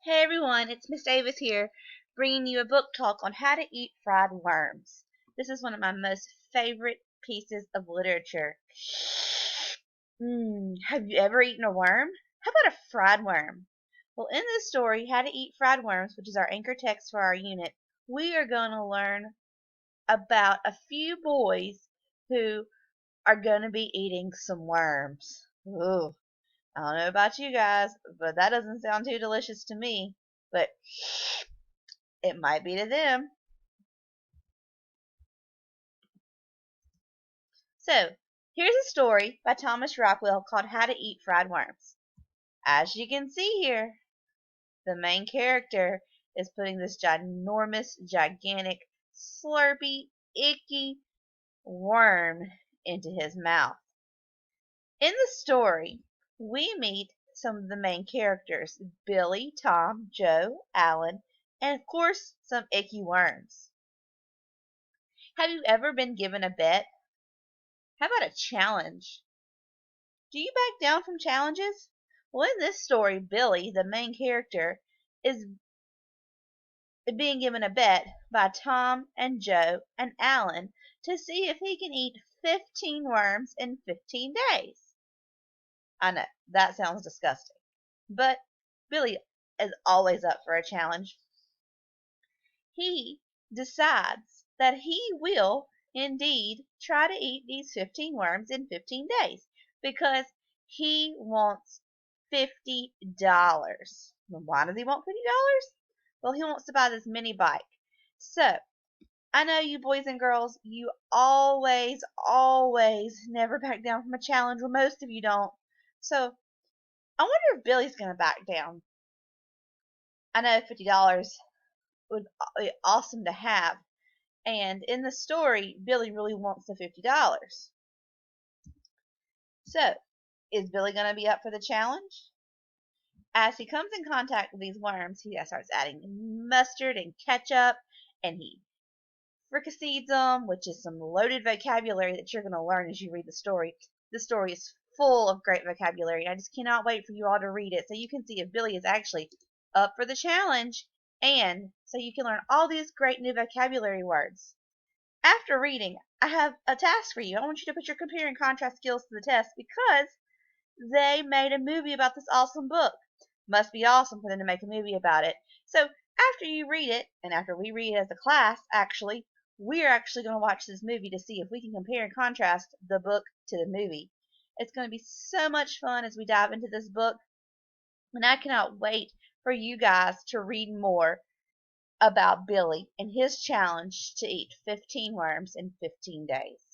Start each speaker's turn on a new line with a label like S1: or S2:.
S1: Hey everyone, it's Miss Davis here, bringing you a book talk on how to eat fried worms. This is one of my most favorite pieces of literature. Have you ever eaten a worm? How about a fried worm? Well, in this story, How to Eat Fried Worms, which is our anchor text for our unit, we are going to learn about a few boys who are going to be eating some worms. Ooh. I don't know about you guys, but that doesn't sound too delicious to me. But it might be to them. So, here's a story by Thomas Rockwell called How to Eat Fried Worms. As you can see here, the main character is putting this ginormous, gigantic, slurpy, icky worm into his mouth. In the story, we meet some of the main characters: Billy, Tom, Joe, Alan, and of course some icky worms. Have you ever been given a bet? How about a challenge? Do you back down from challenges? Well, in this story, Billy, the main character, is being given a bet by Tom and Joe and Alan to see if he can eat 15 worms in 15 days. I know, that sounds disgusting. But Billy is always up for a challenge. He decides that he will indeed try to eat these 15 worms in 15 days because he wants $50. Well, why does he want $50? Well, he wants to buy this mini bike. So, I know you boys and girls, you always never back down from a challenge. Well, most of you don't. So, I wonder if Billy's going to back down. I know $50 would be awesome to have. And in the story, Billy really wants the $50. So, is Billy going to be up for the challenge? As he comes in contact with these worms, he starts adding mustard and ketchup, and he fricasseeds them, which is some loaded vocabulary that you're going to learn as you read the story. The story is full of great vocabulary. I just cannot wait for you all to read it so you can see if Billy is actually up for the challenge, and so you can learn all these great new vocabulary words. After reading, I have a task for you. I want you to put your compare and contrast skills to the test because they made a movie about this awesome book. Must be awesome for them to make a movie about it. So after you read it, and after we read it as a class, actually, we're actually going to watch this movie to see if we can compare and contrast the book to the movie. It's going to be so much fun as we dive into this book, and I cannot wait for you guys to read more about Billy and his challenge to eat 15 worms in 15 days.